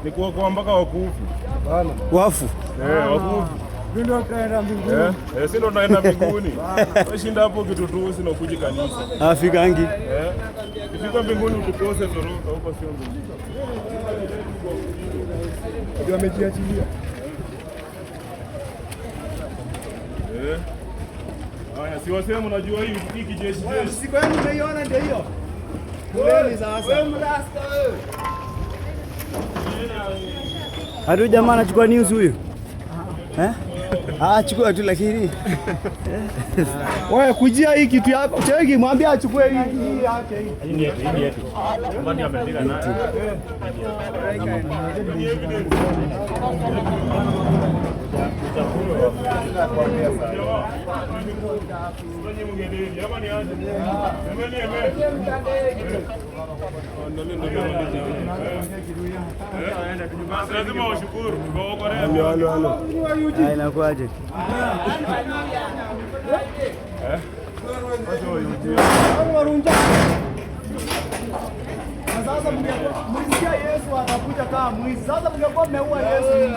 Ni kwa mpaka wakufu. Bana. Wafu. Wakufu. Ndio kaenda mbinguni. Sisi ndo tunaenda mbinguni. Washinda hapo kitu tu sina kuji kanisa. Afikangi. Ukifika mbinguni utukose toroka huko sio mbinguni. Ndio amejiachilia. Haya, si wasema unajua hii kijeshi. Siku yenu umeiona ndio hiyo. Kuleni sasa. Wewe mrasta wewe. Hadi jamaa anachukua news huyu. Chukua tu lakini. Wewe kujia hii kitu yako. Cheki mwambie achukue hii yake hii. Hii yetu. Mbona amepiga nayo? Lazima washukuru. Inakuaje? Sasa mlisikia Yesu anakuja kama mwizi. Sasa mngekuwa mmeua Yesu.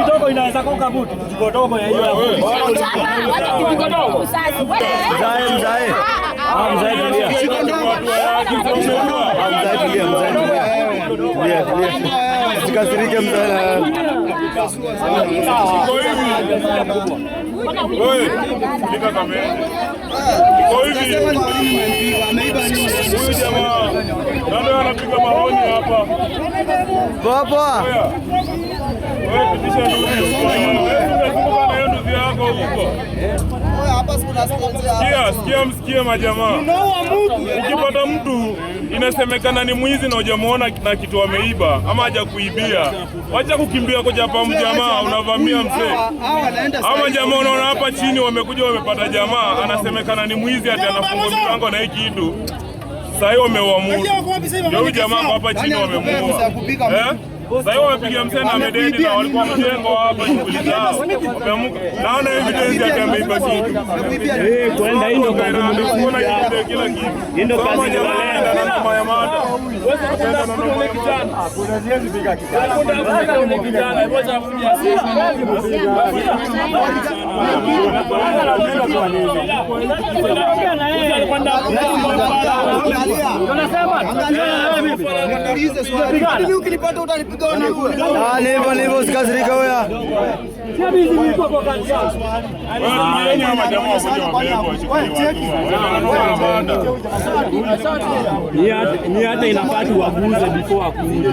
Kidogo inaweza kuka buti kidogo ya hiyo. Sikasirike mzee. Wewe, nika kamera. Iko hivi. Huyu jamaa ndio anapiga mahoni hapa. Baba. Wewe pitisha ndugu. Wewe na ndugu yako huko. Hapa sikuna sponsor. Sikia majamaa. Ukipata mtu inasemekana ni mwizi na hujamuona na kitu ameiba ama haja kuibia, wacha kukimbia kwa jamaa unavamia mzee. Ama jamaa unaona hapa chini wamekuja wamepata jamaa anasemekana ni mwizi ati anafungua milango na hiki kitu. Sasa hiyo wameamuru. Ndio jamaa hapa chini wamemuua. Sasa hiyo wamepiga mzee na amededi na walikuwa mjengo hapa shughuli zao. Wameamuka. Naona evidence ya ameiba kitu. Kwenda hiyo kila kitu. Ndio kazi ya kama ya mada. Wewe unataka kununua kijana. Kuna ziezi piga kijana. Kuna kijana, hebu afuja sisi. Unasema ukilipata utanipiga wewe. Nivo sikasirika wewe. Ni hata inafaa tuwaguze before akuje.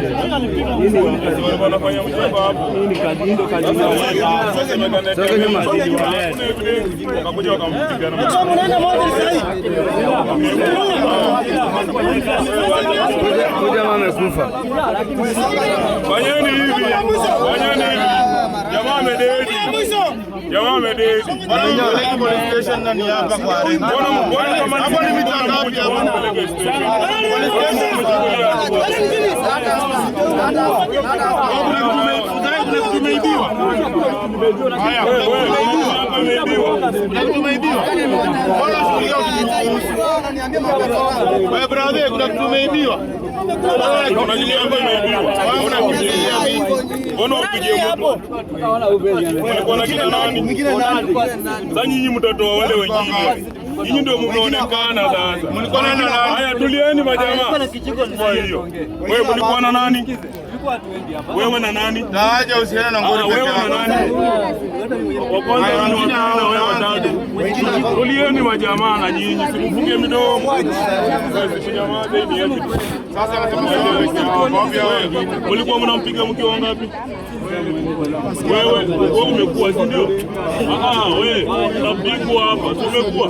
Nini kazi ndio kazi yao. Sasa nyuma wakakuja wakampiga na kuja mama amekufa. Fanyeni hivi. Jamaa amededi. Police station ndani hapa kwa Arenga. Mbona kama ni mitangapi hapa? Tumeibiwa. Haya, tumeibiwa. Wewe brother, kuna kitu tumeibiwa. Mbona upige hapo? Ulikuwa na kina nani? Sasa nyinyi mtoto wa wale wengine. Nyinyi ndio mnaonekana sasa. Mlikuwa na nani? Haya tulieni majamaa. Kwa hiyo. Wewe mlikuwa na nani? Wewe na nani? Haja usiana na ngori. Wewe na nani? Wa kwanza ni watano, wewe watatu. Tulieni majamaa na nyinyi, simfunge midomo. Tunyamaze ni yetu. Sasa mlikuwa mnampiga mkiwa ngapi? Wewe umekuwa si ndio? Wewe unapigwa hapa, umekuwa.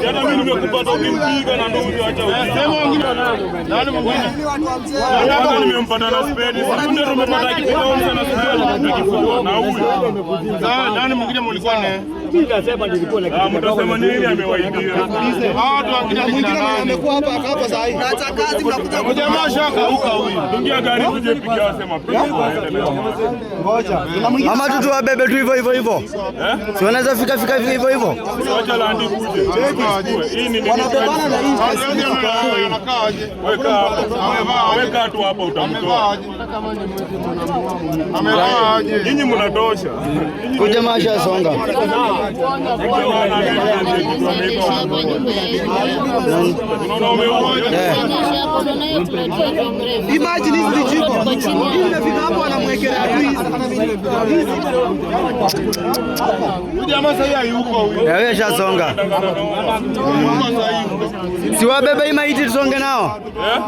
Jana mimi nimekupata ukimpiga na ndugu acha ujinga. Nani mwingine? Kwanza nimempata na spedi. Ndio tumepata kipao sana spedi tukifua na huyo. Nani mwingine mlikuwa naye? Mimi nasema nilikuwa na kitu. Mtasema nini amewaibia? Watu wengine amekuwa hapa sasa hivi. Acha kazi mnakuja. Jamaa shaka huko huyu. Ingia gari tuje pigia sema pesa. Ngoja. Ama tu tuwabebe tu hivyo. Si wanaweza fika hivyo. Acha landi kuje. Hii ni Wanabebana na hii. Weka tu hapa utamtoa. Amevaaje? Nyinyi mnatosha. Kuja masha songa. Imagine hizi jibu. Imefika hapo anamwekelea tu hizi. Huyu jamaa sasa hayuko huyu. Wewe shasonga. Si wabebe maiti tusonge nao.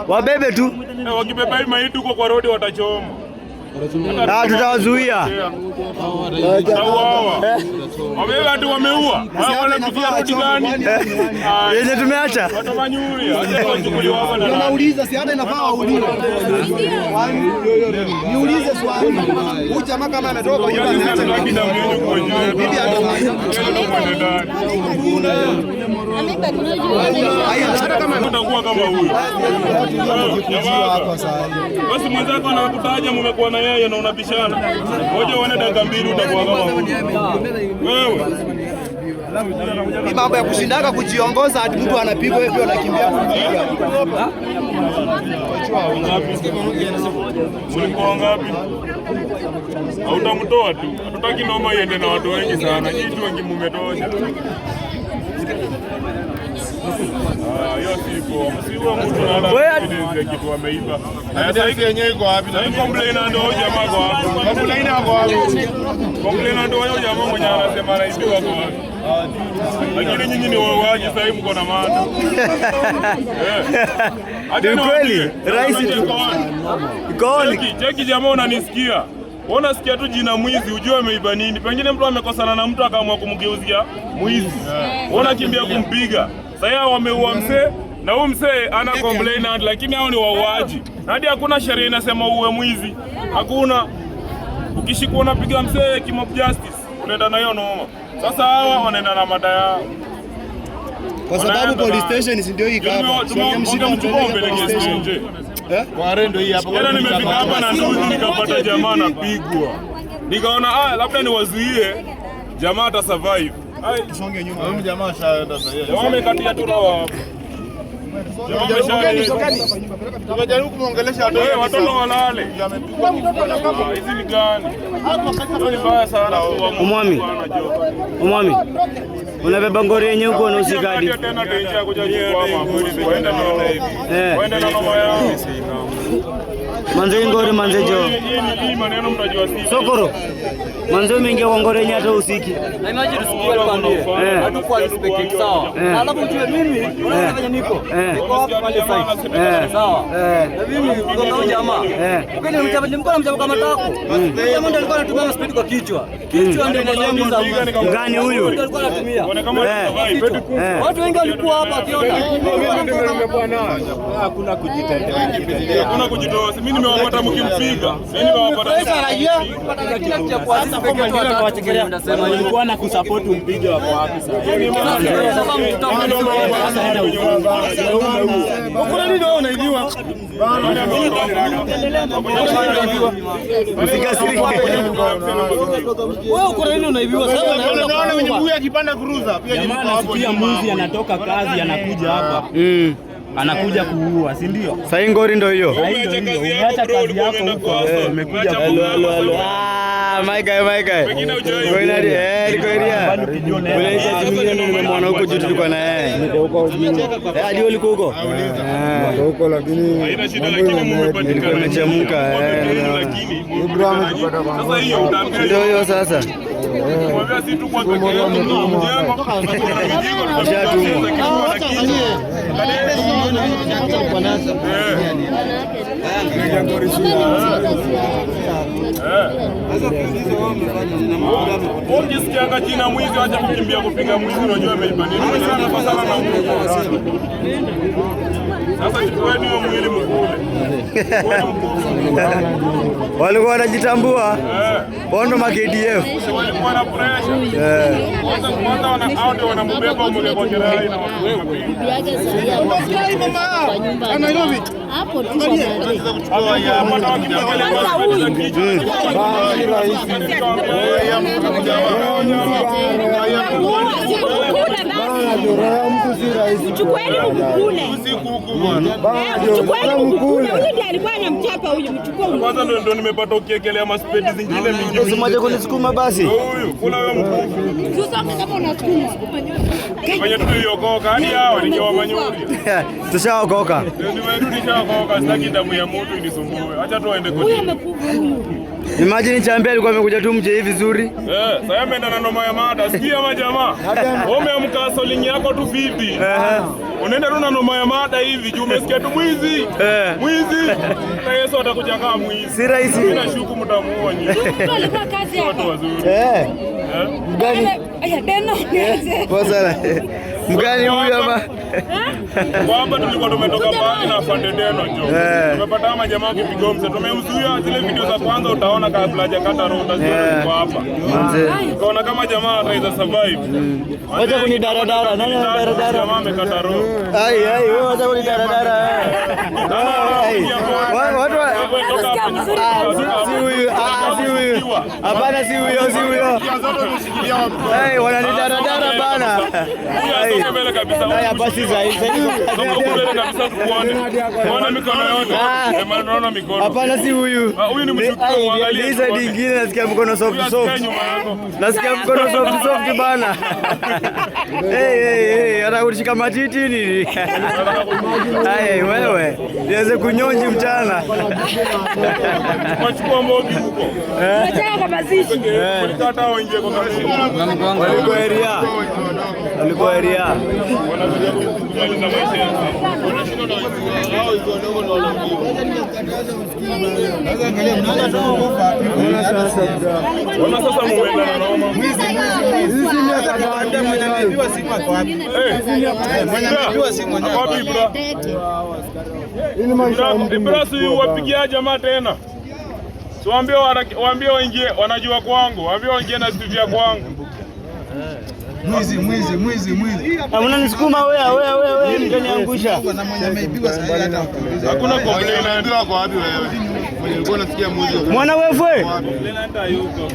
Wabebe tu. Wakibeba maiti huko kwa road watachoma. Tutawazuia. Wamebeba tu wameua. Wale kutia rudi gani? Yenye tumeacha. Watamanyuri. Acha wachukuliwe hapa na. Nauliza si hata inafaa waulize. Niulize swali. Huyu jamaa kama ametoka kwa nyumba ameacha Lakini mwenyewe kwa juu. bibi hata kama utakuwa kama huyu. Basi mwenzako anakutaja mmekuwa na yeye na unabishana. Ngoja uone dakika mbili utakuwa kama huyu. Wewe. Ni mambo ya kushindaka kujiongoza hadi mtu anapigwa hivyo anakimbia kumpiga. Mlikuwa ngapi? Hautamtoa tu. Hatutaki noma iende na watu wengi sana. Jitu wengi mmetosha. Hiyo sipo. Msiwe mtu anaanza kitu ameiba. Sasa hiki yenyewe iko wapi? Sasa complain ndio jamaa kwa wapi? Complain hapo wapi? Complain ndio huyo jamaa mwenye anasema anaibiwa kwa wapi? Lakini nyinyi ni wauaji sasa hivi mko na maana. Ni kweli, rais tu. Cheki jamaa unanisikia. Unasikia tu jina mwizi ujue ameiba nini. Pengine mtu amekosana na mtu akaamua kumgeuzia mwizi. Unakimbia kumpiga. Sasa wameua msee na huyu msee ana complain lakini hao ni wauaji. Hadi hakuna sheria inasema uwe mwizi. Hakuna. Ukishikwa unapiga msee kimob justice unaenda na hiyo noma. Sasa hawa wanaenda na mada yao. Kwa sababu police station si ndio hii hapa. Tunamshika mchukua mbele kesi nje. Kwa rendo hii hapa. Jana nimefika hapa na ndugu nikapata jamaa anapigwa. Nikaona labda niwazuie jamaa ata survive. Tusonge nyuma. Huyu jamaa shaenda sasa. Jamaa amekatia tu roho hapo. Tunajaribu kumuongelesha watoto walale. Hizi ni gani? Ni mbaya sana. Umwami. Unabeba ngori yenye huko na usikadi. Tena denja kuja kwa mambo. Waende na mama yao. Manze ngori manze jo. Hii maneno mtajua si. Sokoro. Manze umeingia kwa ngori yenye hata usiki. Na imagine sikia kwambie. Hatukuwa respect sawa. Alafu ujue mimi unafanya niko. Niko hapa pale site. Sawa. Na mimi kwa jamaa. Ukeni mlikuwa mjama kama tako. Jamaa ndio alikuwa anatumia speed kwa kichwa. Kichwa ndio inanyanyuza. Gani huyu? Ndio alikuwa anatumia. Watu wengi walikuwa hapa akiona. Hakuna kujitetea. Hakuna kujitoa. Mimi nimewapata mkimpiga. Mimi nimewapata. Kila kitu kwa sisi pekee yetu atawachekelea. Ndasema Nilikuwa na kusupport mpige wako wapi sasa? Kuna nini wewe unaibiwa? Msikasirike. Wewe uko nini unaibiwa sasa? Unaona mwenye mguu akipanda kuruza pia jamaa anasikia mwizi anatoka kazi anakuja hapa. Anakuja kuua, si ndio? Sasa ngori ndio hiyo. Umeacha kazi yako huko. Umekuja kuua. My guy. Koinari koiria. Unaisha timilioni nimemwona huko juu tulikuwa na yeye. Niko huko juu. Hadi uliko huko? huko lakini haina shida lakini mmepatikana umechemka lakini Ibrahim tupata kwa sasa hiyo utaambia ndio hiyo sasa. Mwambia si tu kwa peke yako mjengo Ukisikianga jina mwizi, acha kukimbia kupiga mwizi, unajua ameiba nini. Anapasana na Mungu. Sasa chukueni hiyo mwili mkule. Walikuwa wanajitambua. Pondo ma KDF. Walikuwa na pressure. Kwanza wanambeba mwili kwa kirai na hapo tu mchukueni mkule. Huyu ndiye alikuwa anamchapa huyu, mchukue. Kwanza ndio nimepata ukiekelea maspedi zingine mingi. Usimaje kunisukuma basi. Huyu kula wewe mkuu. Sasa kama unasukuma Fanya tuliokoka hadi hao ni wa manyuri. Tushaokoka. Nishaokoka, sitaki damu ya mtu inisumbue. Acha tu aende koti. Imagine Chambia alikuwa amekuja tu mje hivi vizuri. Sasa ameenda na noma ya mada. Sikia majamaa. Umeamka soling yako tu vipi? Unaenda tu na noma ya mada hivi, juu umesikia tu mwizi. Mwizi. Na Yesu atakuja kama mwizi. Si rahisi. Mimi nashuku mtamuoa nyinyi. alikuwa kazi hapa. Watu wazuri. Mgani? Aya tena. Poza. Mgani huyu hapa? Kwamba tulikuwa tumetoka mbali na Fande Deno jo. Tumepata kama jamaa kipigo mse. Tumemzuia zile video za kwanza, utaona kabla hajakata roho kwa hapa. Ukaona kama jamaa ataweza survive. Wacha kunidaradara. Nani anadaradara? Jamaa amekata roho. Ai wewe wacha kunidaradara. Watu si huyu. Si huyu. Hapana si huyo. Wananidaradara bana. Mbele kabisa. Haya basi zaidi. Mbele kabisa tuone. Tuone mikono yote. Naona mikono. Hapana si huyu. Huyu ni mchukua muangalie. Hizo dingine nasikia mkono soft. Nasikia mkono soft bana. Hata kushika matiti nini? Hai wewe. Niweze kunyonji mchana. Wachukua mbogi huko. Acha kwa mazishi. Walikata waingie kwa karibu. Walikuwa area. Kumaliza maisha yao. Wana sasa muenda na noma. Hizi ni akawaambia mwenye amepiwa simu ako wapi? Mwenye amepiwa simu mwenye ako wapi? Ibrasi wapigia jamaa tena. So waambie waingie, wanajua kwangu. Waambie waingie na studio kwangu. Mwizi. Hamna nisukuma wewe mtaniangusha. Na mwenye amepiwa sasa hata wakuuliza. Hakuna complaint. Naambiwa kwa wapi wewe? Mwenye ulikuwa unasikia mwizi. Mwana wewe. Nenda yuko.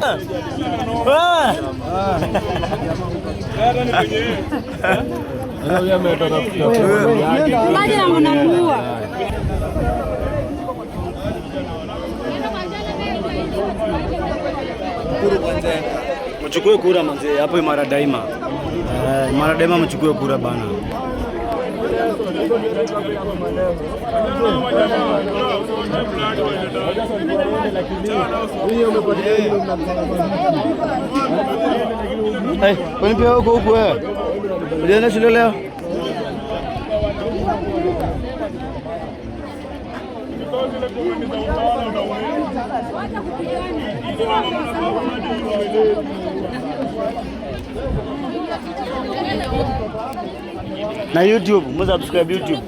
Maji na mnamuua. Mchukue kura manze, hapo Imara Daima. Imara Daima mchukue kura bana. Kwani pia huko wewe? Ulienda shule leo? Na YouTube, musubscribe YouTube.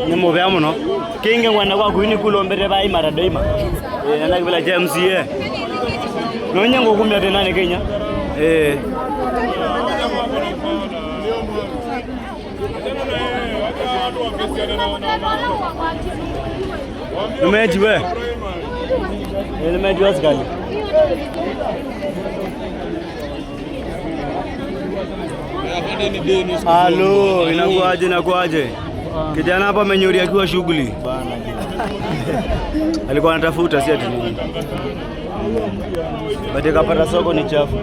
Nimo vya muno. Kinge ngwana kwa kuini kulombere ba Imara Daima. Nana kibela James ye. Nonye ngokumya tena ne Kenya. Umeji we. Umeji wasikali. Halo, inakuaje? Kijana hapa amenyori akiwa shughuli. Alikuwa anatafuta si ati nini. Baada kapata soko ni chafu.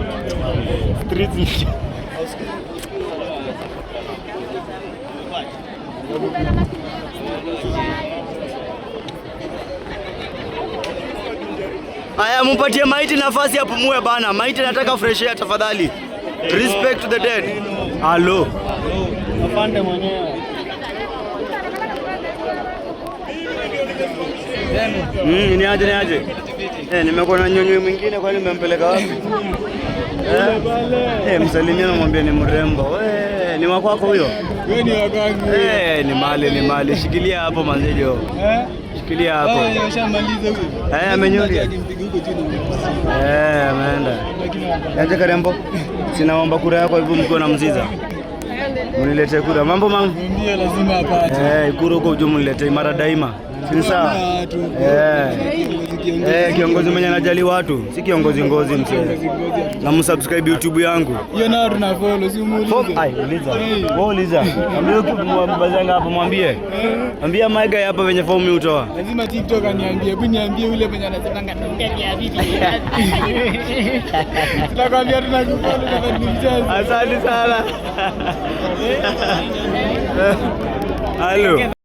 Street. Aya, mumpatie maiti nafasi apumue bana. Maiti nataka fresh air tafadhali. Respect to the dead. Halo. Afande mwenyewe. Ni aje. Nimekuwa na nyonyo mwingine, kwani nimempeleka wapi? Msalimia na mwambie ni mrembo. Ni wako huyo? Wewe ni wakangu. Ni mali. Shikilia hapo manzejo. Shikilia hapo. Ameshamaliza huyo. Amenyoria. Ameenda. Aje Karembo. Sinaomba kura yako hivyo mkiwa na Mziza. Mniletee kura. Mambo mama. Ndio lazima apate. Kura huko juu mniletee mara daima. Si sawa? Kiongozi mwenye anajali watu, si kiongozi ngozi mzee. Na msubscribe YouTube yangu. Hiyo nao tuna follow, si muulize. Uliza. Wewe uliza. Ambie mbazanga hapo mwambie. Ambia Maiga hapa venye fomu utoa. Lazima TikTok aniambie, hebu niambie yule mwenye anasema nganaongea kia vipi. Tunakwambia tunakufollow na mchezo. Asante sana. Halo.